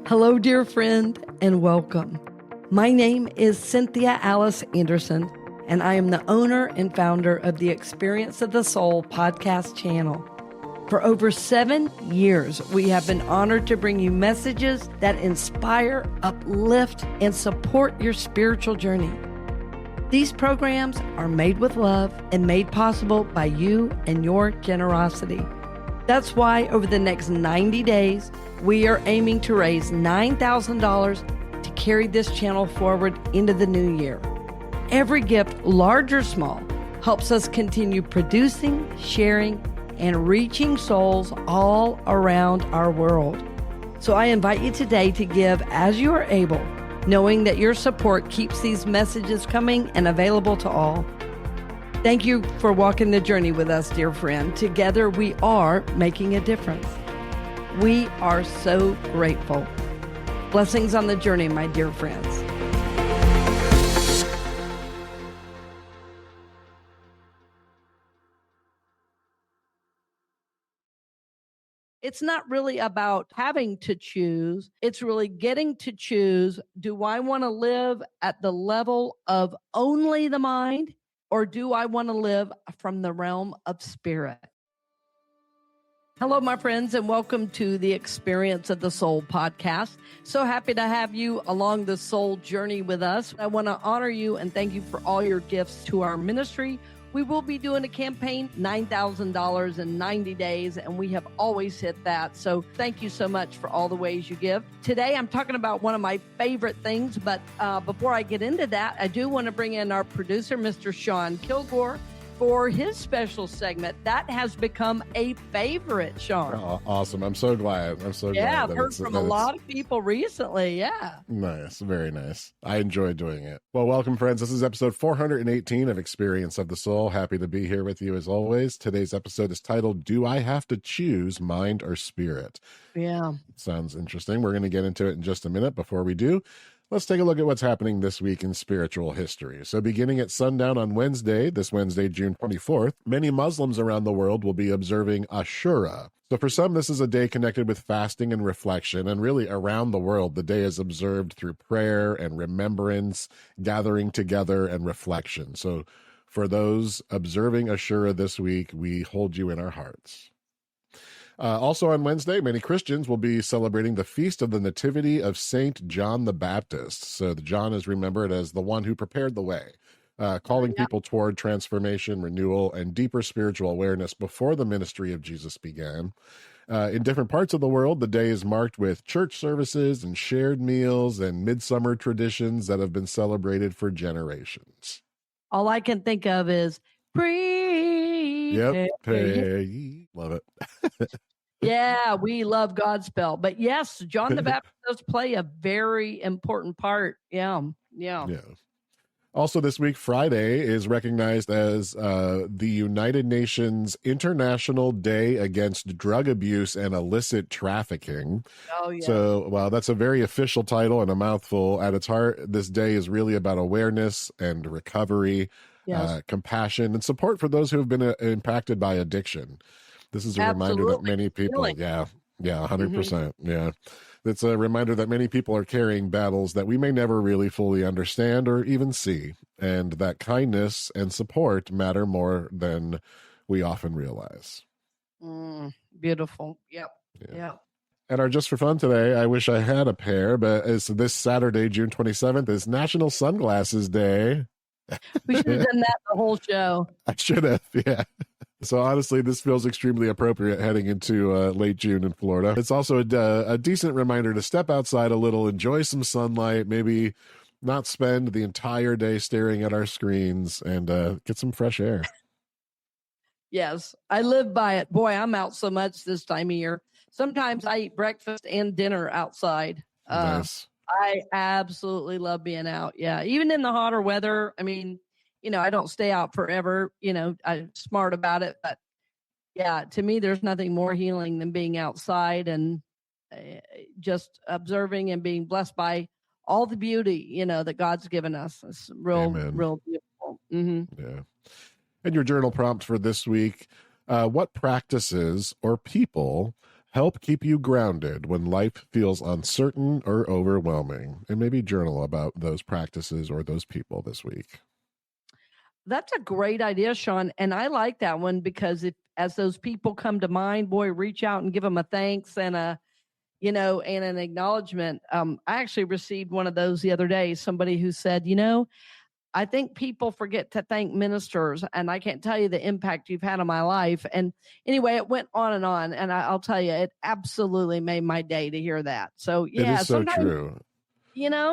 Hello, dear friend, and welcome. My name is Cynthia Alice Anderson, and I am the owner and founder of the Experience of the Soul podcast channel. For over 7 years, we have been honored to bring you messages that inspire, uplift, and support your spiritual journey. These programs are made with love and made possible by you and your generosity. That's why over the next 90 days, we are aiming to raise $9,000 to carry this channel forward into the new year. Every gift, large or small, helps us continue producing, sharing, and reaching souls all around our world. So I invite you today to give as you are able, knowing that your support keeps these messages coming and available to all. Thank you for walking the journey with us, dear friend. Together we are making a difference. We are so grateful. Blessings on the journey, my dear friends. It's not really about having to choose. It's really getting to choose. Do I want to live at the level of only the mind, or do I want to live from the realm of spirit? Hello, my friends, and welcome to the Experience of the Soul podcast. So happy to have you along the soul journey with us. I want to honor you and thank you for all your gifts to our ministry. We will be doing a campaign, $9,000 in 90 days, and we have always hit that. So thank you so much for all the ways you give. Today, I'm talking about one of my favorite things, but before I get into that, I do want to bring in our producer, Mr. Sean Kilgore, for his special segment. That has become a favorite, Sean. Oh, awesome. I'm so glad. Yeah, I've heard from a lot of people recently. Yeah. Nice. Very nice. I enjoy doing it. Well, welcome, friends. This is episode 418 of Experience of the Soul. Happy to be here with you as always. Today's episode is titled, Do I Have to Choose Mind or Spirit? Yeah. Sounds interesting. We're going to get into it in just a minute. Before we do, let's take a look at what's happening this week in spiritual history. So beginning at sundown on this Wednesday, June 24th, many Muslims around the world will be observing Ashura. So for some, this is a day connected with fasting and reflection, and really around the world, the day is observed through prayer and remembrance, gathering together and reflection. So for those observing Ashura this week, we hold you in our hearts. Also on Wednesday, many Christians will be celebrating the Feast of the Nativity of Saint John the Baptist. So John is remembered as the one who prepared the way, calling people toward transformation, renewal, and deeper spiritual awareness before the ministry of Jesus began. In different parts of the world, the day is marked with church services and shared meals and midsummer traditions that have been celebrated for generations. All I can think of is Love it. Yeah, we love Godspell. But yes, John the Baptist does play a very important part. Yeah. Also this week, Friday is recognized as the United Nations International Day Against Drug Abuse and Illicit Trafficking. Oh, yeah. So, wow, that's a very official title and a mouthful. At its heart, this day is really about awareness and recovery, compassion, and support for those who have been impacted by addiction. This is a reminder that many people, 100%. Yeah. It's a reminder that many people are carrying battles that we may never really fully understand or even see, and that kindness and support matter more than we often realize. Beautiful. Yep. And our Just for Fun today, I wish I had a pair, but it's this Saturday, June 27th, is National Sunglasses Day. We should have done that the whole show. I should have, yeah. So honestly, this feels extremely appropriate heading into late June in Florida. It's also a decent reminder to step outside a little, enjoy some sunlight, maybe not spend the entire day staring at our screens, and get some fresh air. Yes, I live by it. Boy, I'm out so much this time of year. Sometimes I eat breakfast and dinner outside. Nice. I absolutely love being out. Yeah, even in the hotter weather. I mean, I don't stay out forever. I'm smart about it. But yeah, to me, there's nothing more healing than being outside and just observing and being blessed by all the beauty, that God's given us. It's real beautiful. Mm-hmm. Yeah. And your journal prompt for this week, what practices or people help keep you grounded when life feels uncertain or overwhelming. And maybe journal about those practices or those people this week. That's a great idea, Sean. And I like that one because as those people come to mind, boy, reach out and give them a thanks and and an acknowledgement. I actually received one of those the other day. Somebody who said, I think people forget to thank ministers, and I can't tell you the impact you've had on my life. And anyway, it went on, and I'll tell you, it absolutely made my day to hear that. So It yeah, is so sometimes, true.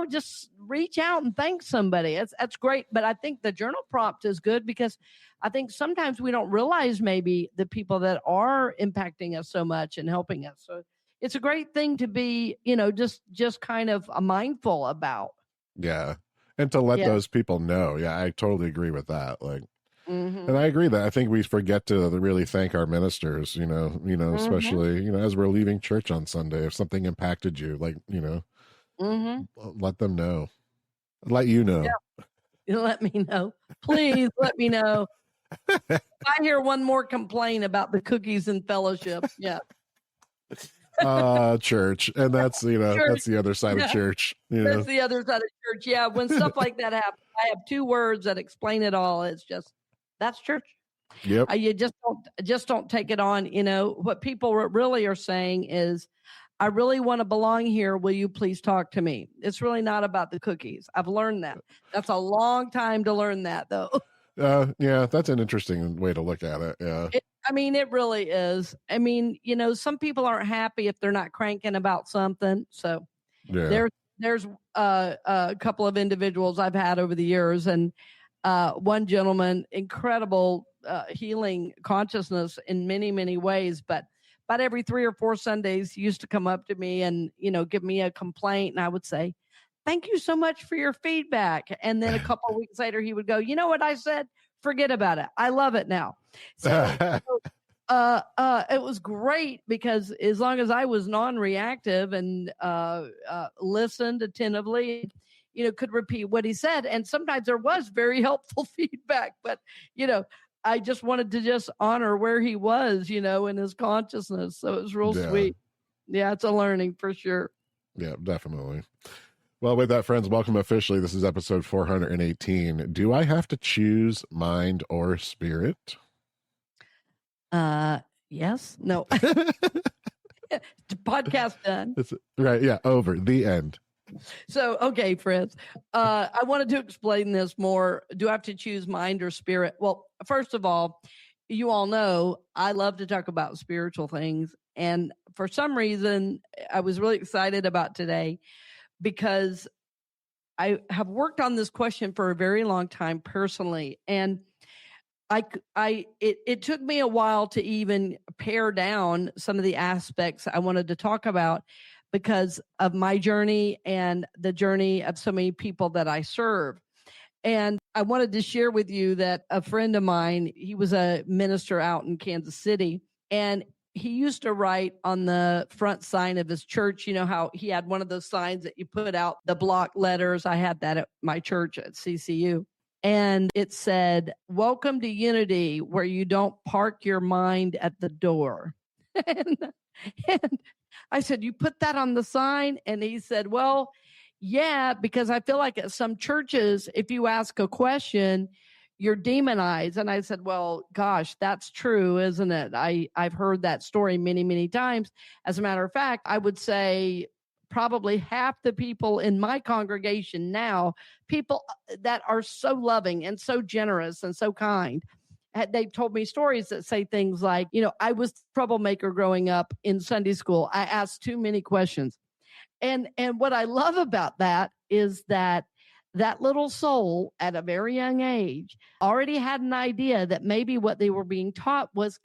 just reach out and thank somebody. That's great. But I think the journal prompt is good because I think sometimes we don't realize maybe the people that are impacting us so much and helping us. So it's a great thing to be, just kind of mindful about. Yeah. And to let Yeah. those people know. Yeah, I totally agree with that. Like, Mm-hmm. and I agree that I think we forget to really thank our ministers, Mm-hmm. especially, as we're leaving church on Sunday, if something impacted you, like, Mm-hmm. let them know, let you know. Yeah. Let me know. Please let me know. If I hear one more complaint about the cookies and fellowship. Yeah. Church. And that's, Church. that's the other side of church. That's the other side of church. Yeah. When stuff like that happens, I have two words that explain it all. It's just, that's church. Yep. You just don't take it on. What people really are saying is, I really want to belong here. Will you please talk to me? It's really not about the cookies. I've learned that. That's a long time to learn that, though. Yeah, that's an interesting way to look at it. Yeah. It really is. Some people aren't happy if they're not cranking about something. So Yeah. there's a couple of individuals I've had over the years, and one gentleman, incredible healing consciousness in many, many ways, but about every 3 or 4 Sundays, he used to come up to me and, give me a complaint. And I would say, thank you so much for your feedback. And then a couple of weeks later, he would go, you know what I said? Forget about it. I love it now. So it was great because as long as I was non-reactive and listened attentively, could repeat what he said. And sometimes there was very helpful feedback, but, I just wanted to just honor where he was, in his consciousness. So it was real sweet. Yeah, it's a learning for sure. Yeah, definitely. Well, with that, friends, welcome officially. This is episode 418. Do I have to choose mind or spirit? Yes. No. Podcast done. Right. Yeah. Over. The end. So, okay, friends, I wanted to explain this more. Do I have to choose mind or spirit? Well, first of all, you all know I love to talk about spiritual things. And for some reason, I was really excited about today because I have worked on this question for a very long time personally. And it took me a while to even pare down some of the aspects I wanted to talk about because of my journey and the journey of so many people that I serve. And I wanted to share with you that a friend of mine, he was a minister out in Kansas City, and he used to write on the front sign of his church, how he had one of those signs that you put out, the block letters. I had that at my church at CCU. And it said, welcome to unity, where you don't park your mind at the door. and I said, you put that on the sign? And he said, well, yeah, because I feel like at some churches, if you ask a question, you're demonized. And I said, well, gosh, that's true, isn't it? I've heard that story many, many times. As a matter of fact, I would say probably half the people in my congregation now, people that are so loving and so generous and so kind, they've told me stories that say things like, I was a troublemaker growing up in Sunday school. I asked too many questions. And what I love about that is that little soul at a very young age already had an idea that maybe what they were being taught was,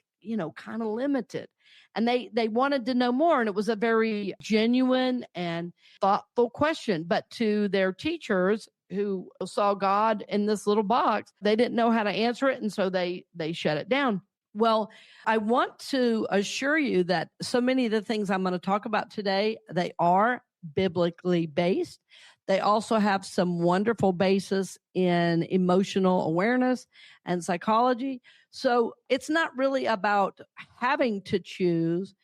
kind of limited. And they wanted to know more. And it was a very genuine and thoughtful question. But to their teachers who saw God in this little box, they didn't know how to answer it. And so they shut it down. Well, I want to assure you that so many of the things I'm going to talk about today, they are biblically based. They also have some wonderful basis in emotional awareness and psychology. So it's not really about having to choose.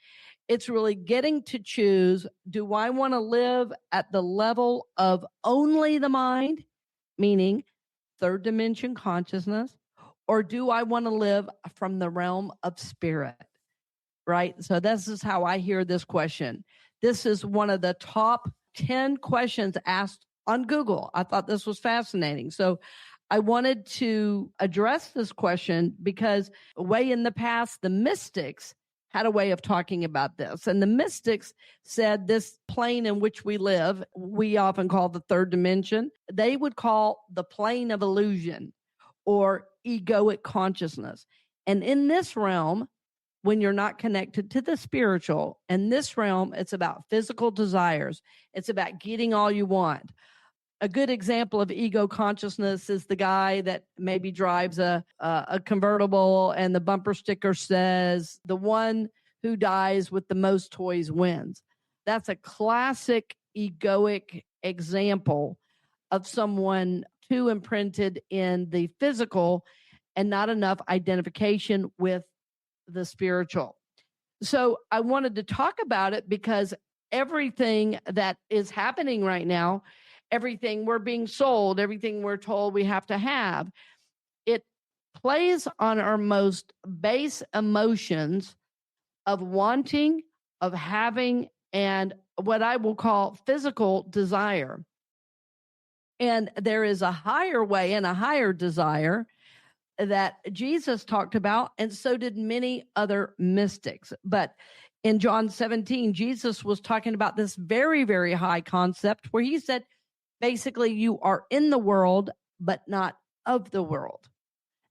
It's really getting to choose, do I want to live at the level of only the mind, meaning third dimension consciousness, or do I want to live from the realm of spirit? Right? So this is how I hear this question. This is one of the top 10 questions asked on Google. I thought this was fascinating. So I wanted to address this question because way in the past, the mystics had a way of talking about this. And the mystics said this plane in which we live, we often call the third dimension, they would call the plane of illusion or egoic consciousness. And in this realm, when you're not connected to the spiritual, in this realm, it's about physical desires. It's about getting all you want. A good example of ego consciousness is the guy that maybe drives a convertible and the bumper sticker says, the one who dies with the most toys wins. That's a classic egoic example of someone too imprinted in the physical and not enough identification with the spiritual. So I wanted to talk about it because everything that is happening right now, everything we're being sold, everything we're told we have to have, it plays on our most base emotions of wanting, of having, and what I will call physical desire. And there is a higher way and a higher desire that Jesus talked about, and so did many other mystics. But in John 17, Jesus was talking about this very, very high concept where he said, basically, you are in the world, but not of the world.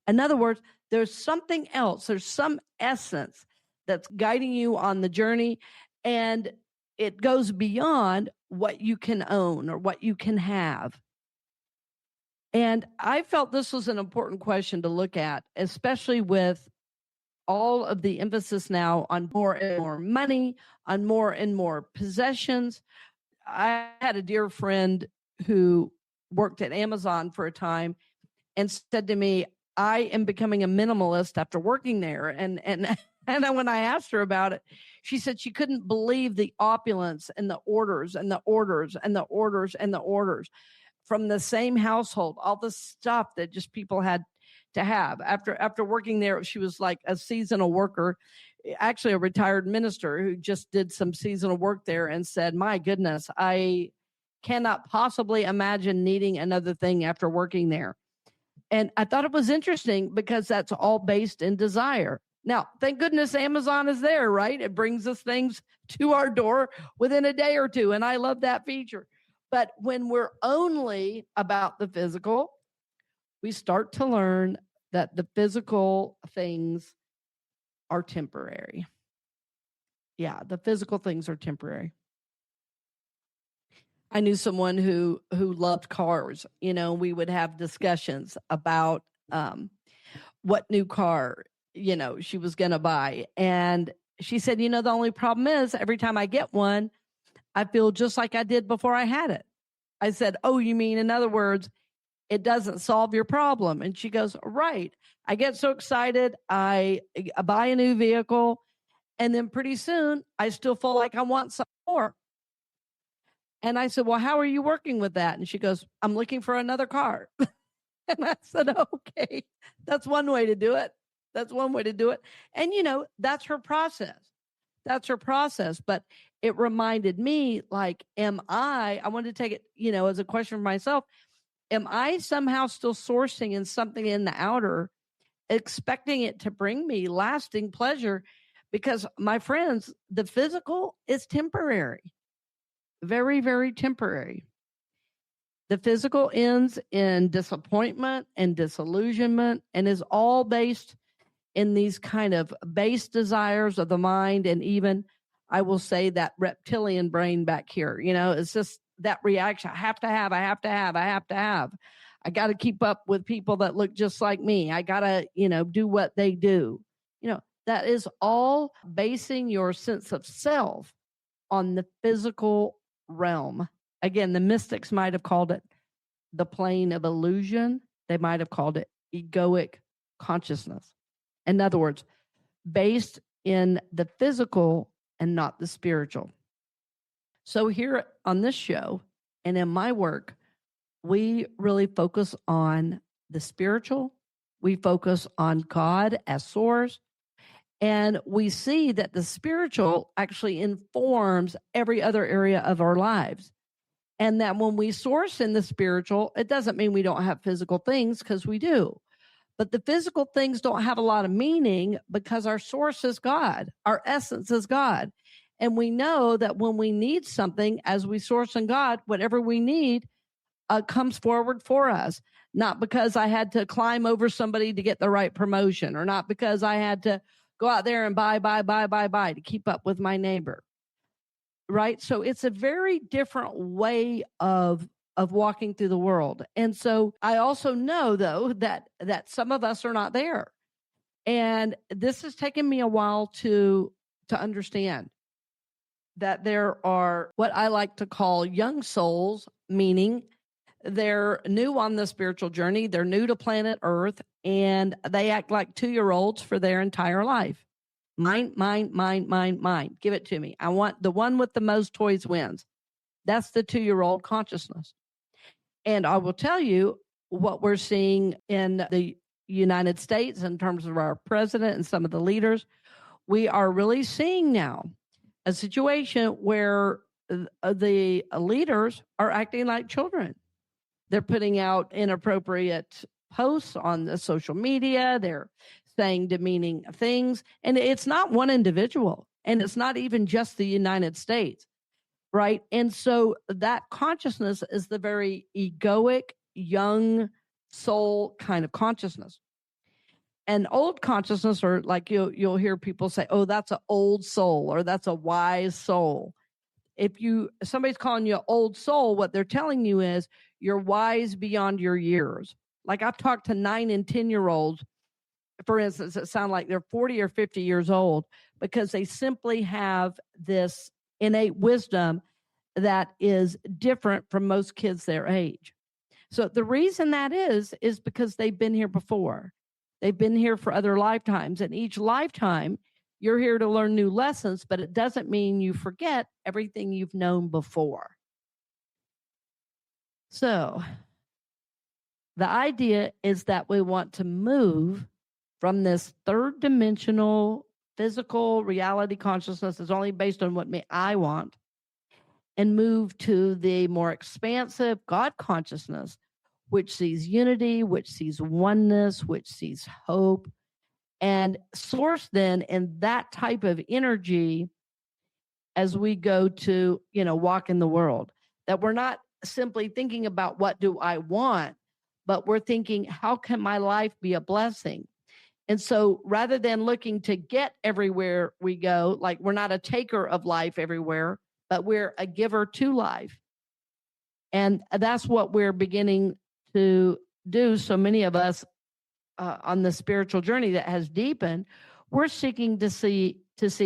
In other words, there's something else. There's some essence that's guiding you on the journey, and it goes beyond what you can own or what you can have. And I felt this was an important question to look at, especially with all of the emphasis now on more and more money, on more and more possessions. I had a dear friend who worked at Amazon for a time and said to me, I am becoming a minimalist after working there. And when I asked her about it, she said she couldn't believe the opulence and the orders and the orders and the orders and the orders from the same household, all the stuff that just people had to have. After working there, she was like a seasonal worker, actually a retired minister who just did some seasonal work there and said, my goodness, I cannot possibly imagine needing another thing after working there. And I thought it was interesting because that's all based in desire. Now, thank goodness Amazon is there, right? It brings us things to our door within a day or two. And I love that feature. But when we're only about the physical, we start to learn that the physical things are temporary. Yeah, the physical things are temporary. I knew someone who loved cars. You know, we would have discussions about what new car, you know, she was going to buy. And she said, you know, the only problem is every time I get one, I feel just like I did before I had it. I said, oh, you mean, in other words, it doesn't solve your problem? And she goes, right. I get so excited. I buy a new vehicle. And then pretty soon I still feel like I want some more. And I said, well, how are you working with that? And she goes, I'm looking for another car. And I said, okay, that's one way to do it. That's one way to do it. And, you know, that's her process. That's her process. But it reminded me, like, I wanted to take it, you know, as a question for myself. Am I somehow still sourcing in something in the outer, expecting it to bring me lasting pleasure? Because my friends, the physical is temporary, very, very temporary. The physical ends in disappointment and disillusionment and is all based in these kind of base desires of the mind. And even, I will say, that reptilian brain back here, you know, it's just that reaction. I have to have, I have to have, I have to have. I got to keep up with people that look just like me. I got to, you know, do what they do. You know, that is all basing your sense of self on the physical realm. Again, the mystics might have called it the plane of illusion. They might have called it egoic consciousness. In other words, based in the physical and not the spiritual. So here on this show and in my work, we really focus on the spiritual. We focus on God as source. And we see that the spiritual actually informs every other area of our lives. And that when we source in the spiritual, it doesn't mean we don't have physical things, because we do. But the physical things don't have a lot of meaning because our source is God. Our essence is God. And we know that when we need something, as we source in God, whatever we need comes forward for us. Not because I had to climb over somebody to get the right promotion, or not because I had to go out there and buy to keep up with my neighbor. Right? So it's a very different way of walking through the world. And so I also know, though, that some of us are not there. And this has taken me a while to understand that there are what I like to call young souls, meaning they're new on the spiritual journey. They're new to planet Earth, and they act like 2-year-olds for their entire life. Mine. Give it to me. I want the one with the most toys wins. That's the 2-year-old consciousness. And I will tell you what we're seeing in the United States in terms of our president and some of the leaders. We are really seeing now a situation where the leaders are acting like children. They're putting out inappropriate posts on the social media. They're saying demeaning things. And it's not one individual. And it's not even just the United States. Right. And so that consciousness is the very egoic, young soul kind of consciousness. And old consciousness, or like you'll hear people say, oh, that's an old soul, or that's a wise soul. If somebody's calling you old soul, what they're telling you is you're wise beyond your years. Like I've talked to 9 and 10-year-olds, for instance, that sound like they're 40 or 50 years old, because they simply have this innate wisdom that is different from most kids their age. So the reason that is because they've been here before. They've been here for other lifetimes. And each lifetime, you're here to learn new lessons, but it doesn't mean you forget everything you've known before. So the idea is that we want to move from this third dimensional physical reality consciousness that's only based on what I want, and move to the more expansive God consciousness, which sees unity, which sees oneness, which sees hope, and source then in that type of energy as we go to, walk in the world. That we're not simply thinking about what do I want, but we're thinking, how can my life be a blessing? And so rather than looking to get everywhere we go, like we're not a taker of life everywhere, but we're a giver to life. And that's what we're beginning to do. So many of us on the spiritual journey that has deepened, we're seeking to see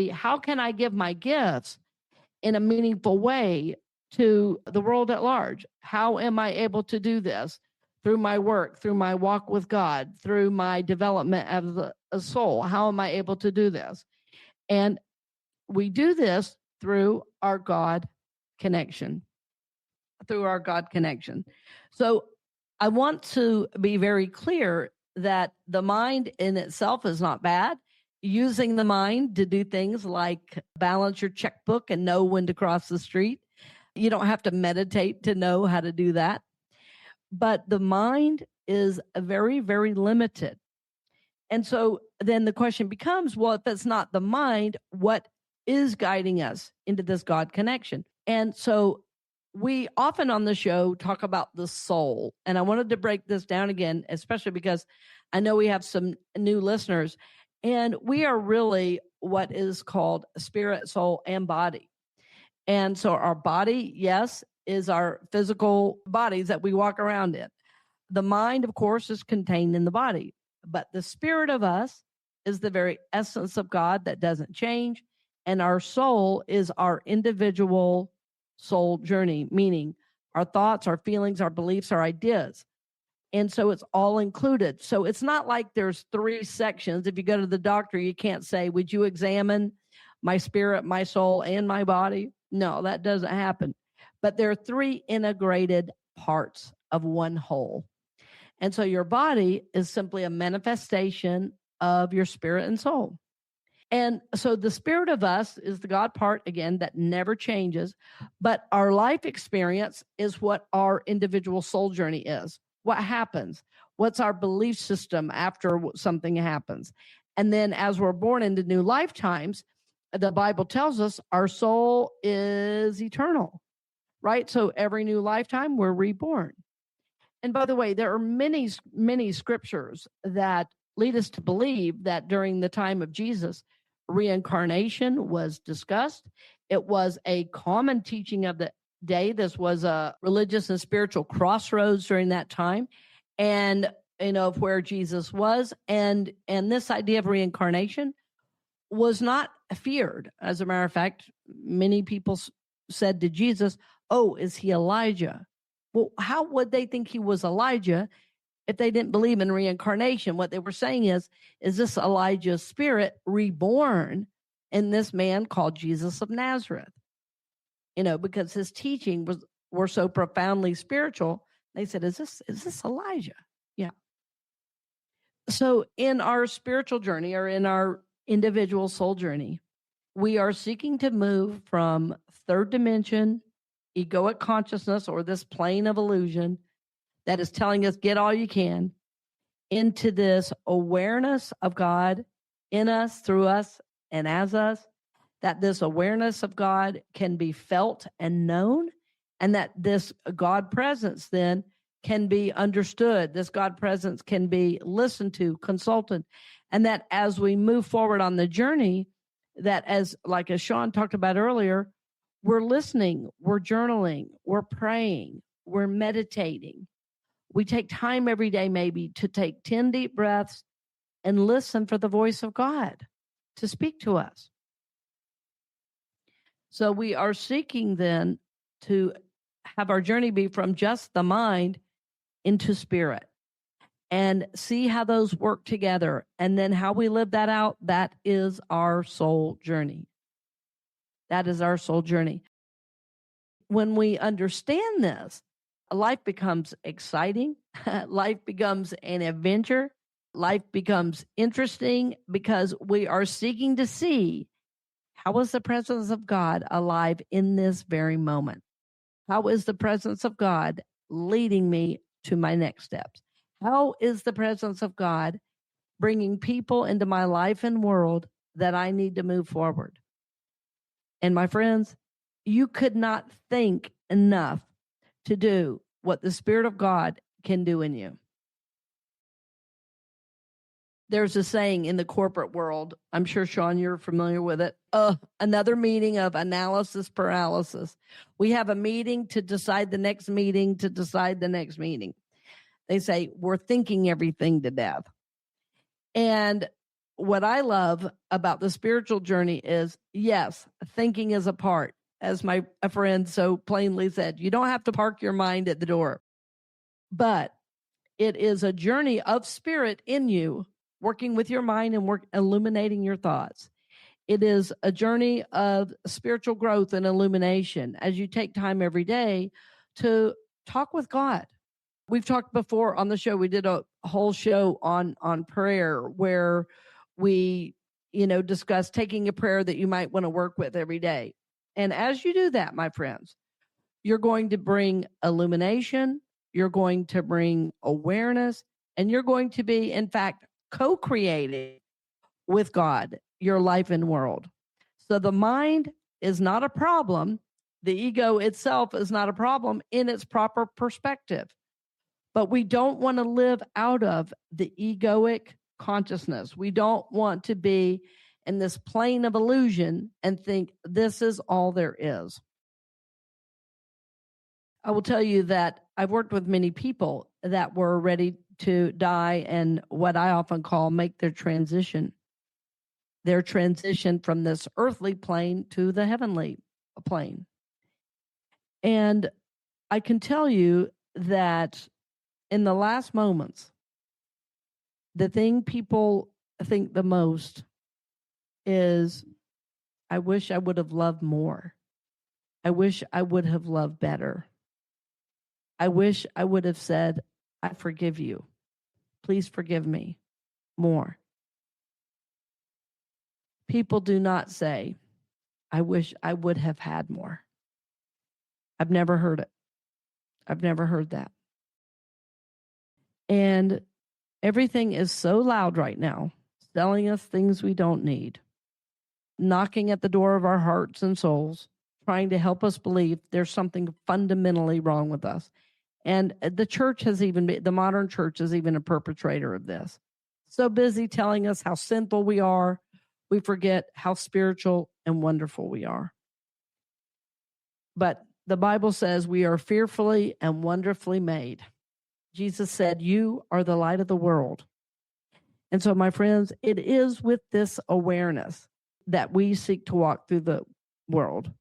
how can I give my gifts in a meaningful way to the world at large? How am I able to do this? Through my work, through my walk with God, through my development of the soul. How am I able to do this? And we do this through our God connection. So I want to be very clear that the mind in itself is not bad. Using the mind to do things like balance your checkbook and know when to cross the street. You don't have to meditate to know how to do that. But the mind is very, very limited. And so then the question becomes, well, if it's not the mind, what is guiding us into this God connection? And so we often on the show talk about the soul. And I wanted to break this down again, especially because I know we have some new listeners. And we are really what is called spirit, soul, and body. And so our body, yes, is our physical bodies that we walk around in. The mind, of course, is contained in the body. But the spirit of us is the very essence of God that doesn't change. And our soul is our individual soul journey, meaning our thoughts, our feelings, our beliefs, our ideas. And so it's all included. So it's not like there's 3 sections. If you go to the doctor, you can't say, would you examine my spirit, my soul, and my body. No, that doesn't happen. But there are three integrated parts of one whole. And so your body is simply a manifestation of your spirit and soul. And so the spirit of us is the God part, again, that never changes. But our life experience is what our individual soul journey is. What happens? What's our belief system after something happens? And then as we're born into new lifetimes, the Bible tells us our soul is eternal, right? So every new lifetime, we're reborn. And by the way, there are many, many scriptures that lead us to believe that during the time of Jesus, reincarnation was discussed. It was a common teaching of the day. This was a religious and spiritual crossroads during that time, and of where Jesus was. And this idea of reincarnation was not feared. As a matter of fact, many people said to Jesus, "Oh, is he Elijah?" Well, how would they think he was Elijah if they didn't believe in reincarnation? What they were saying is this Elijah's spirit reborn in this man called Jesus of Nazareth? Because his teaching were so profoundly spiritual. They said, is this Elijah? Yeah. So in our spiritual journey, or in our individual soul journey, we are seeking to move from third dimension egoic consciousness, or this plane of illusion that is telling us get all you can, into this awareness of God in us, through us, and as us, that this awareness of God can be felt and known, and that this God presence then can be understood. This God presence can be listened to, consulted, and that as we move forward on the journey, that as Sean talked about earlier, we're listening, we're journaling, we're praying, we're meditating. We take time every day maybe to take 10 deep breaths and listen for the voice of God to speak to us. So we are seeking then to have our journey be from just the mind into spirit, and see how those work together. And then how we live that out, that is our soul journey. That is our soul journey. When we understand this, life becomes exciting. Life becomes an adventure. Life becomes interesting, because we are seeking to see, how is the presence of God alive in this very moment? How is the presence of God leading me to my next steps? How is the presence of God bringing people into my life and world that I need to move forward? And my friends, you could not think enough to do what the Spirit of God can do in you. There's a saying in the corporate world, I'm sure, Sean, you're familiar with it. Another meeting of analysis paralysis. We have a meeting to decide the next meeting to decide the next meeting. They say we're thinking everything to death. And what I love about the spiritual journey is, yes, thinking is a part. As my friend so plainly said, you don't have to park your mind at the door. But it is a journey of spirit in you, working with your mind and illuminating your thoughts. It is a journey of spiritual growth and illumination as you take time every day to talk with God. We've talked before on the show, we did a whole show on prayer where we, discussed taking a prayer that you might want to work with every day. And as you do that, my friends, you're going to bring illumination, you're going to bring awareness, and you're going to be, in fact, co-creating with God your life and world. So the mind is not a problem. The ego itself is not a problem in its proper perspective. But we don't want to live out of the egoic consciousness. We don't want to be in this plane of illusion and think this is all there is. I will tell you that I've worked with many people that were ready to die and what I often call make their transition from this earthly plane to the heavenly plane. And I can tell you that in the last moments, the thing people think the most is, I wish I would have loved more. I wish I would have loved better. I wish I would have said, I forgive you. Please forgive me more. People do not say, I wish I would have had more. I've never heard it. I've never heard that. And everything is so loud right now, selling us things we don't need, knocking at the door of our hearts and souls, trying to help us believe there's something fundamentally wrong with us. And the church has even been, the modern church is even a perpetrator of this. So busy telling us how sinful we are, we forget how spiritual and wonderful we are. But the Bible says we are fearfully and wonderfully made. Jesus said, you are the light of the world. And so, my friends, it is with this awareness that we seek to walk through the world,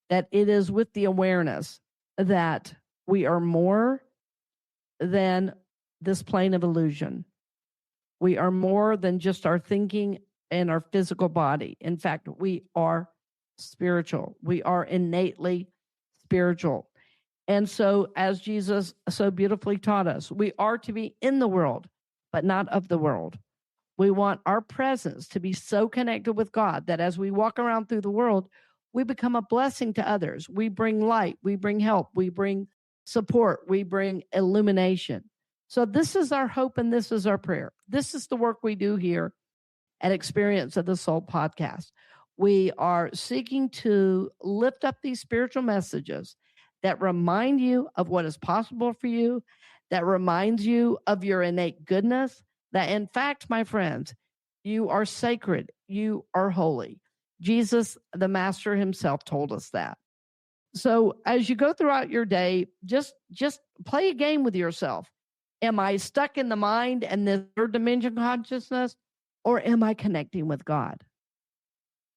that it is with the awareness that we are more than this plane of illusion. We are more than just our thinking and our physical body. In fact, we are spiritual. We are innately spiritual. And so, as Jesus so beautifully taught us, we are to be in the world, but not of the world. We want our presence to be so connected with God that as we walk around through the world, we become a blessing to others. We bring light, we bring help, we bring support, we bring illumination. So this is our hope and this is our prayer. This is the work we do here at Experience of the Soul podcast. We are seeking to lift up these spiritual messages that remind you of what is possible for you, that reminds you of your innate goodness, that in fact, my friends, you are sacred, you are holy. Jesus, the Master himself, told us that. So as you go throughout your day, just play a game with yourself. Am I stuck in the mind and the third dimension consciousness, or am I connecting with God?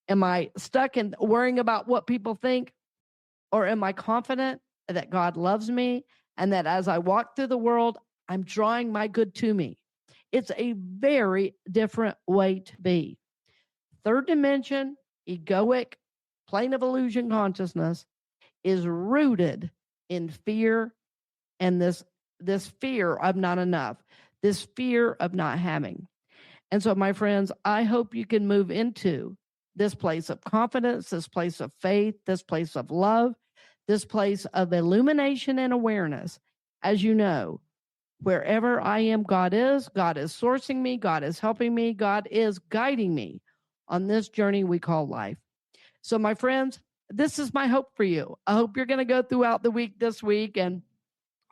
Am I stuck in worrying about what people think, or am I confident that God loves me and that as I walk through the world, I'm drawing my good to me? It's a very different way to be. Third dimension, egoic, plane of illusion consciousness is rooted in fear and this fear of not enough, this fear of not having. And so, my friends, I hope you can move into this place of confidence, this place of faith, this place of love, this place of illumination and awareness. As you know, wherever I am, God is sourcing me, God is helping me, God is guiding me on this journey we call life. So, my friends, this is my hope for you. I hope you're going to go throughout the week this week and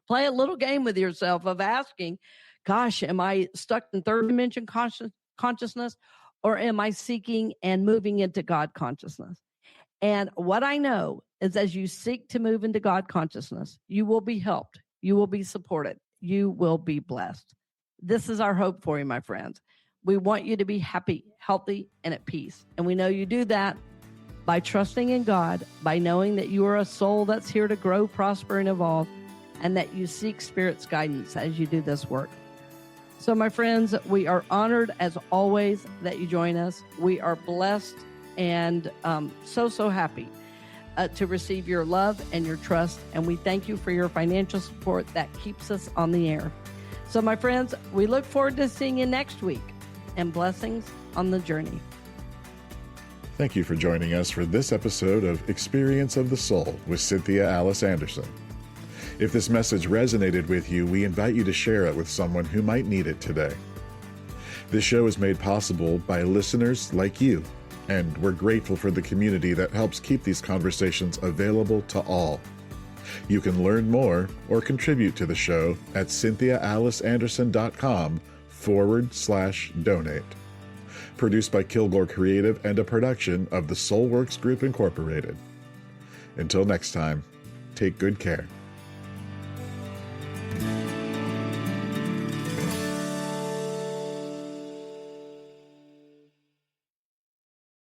play a little game with yourself of asking, gosh, am I stuck in third dimension consciousness, or am I seeking and moving into God consciousness? And what I know is as you seek to move into God consciousness, you will be helped. You will be supported. You will be blessed. This is our hope for you, my friends. We want you to be happy, healthy, and at peace. And we know you do that by trusting in God, by knowing that you are a soul that's here to grow, prosper, and evolve, and that you seek Spirit's guidance as you do this work. So, my friends, we are honored, as always, that you join us. We are blessed and so happy to receive your love and your trust, and we thank you for your financial support that keeps us on the air. So, my friends, we look forward to seeing you next week, and blessings on the journey. Thank you for joining us for this episode of Experience of the Soul with Cynthia Alice Anderson. If this message resonated with you, we invite you to share it with someone who might need it today. This show is made possible by listeners like you, and we're grateful for the community that helps keep these conversations available to all. You can learn more or contribute to the show at cynthiaaliceanderson.com/donate. Produced by Kilgore Creative and a production of the Soulworks Group Incorporated. Until next time, take good care.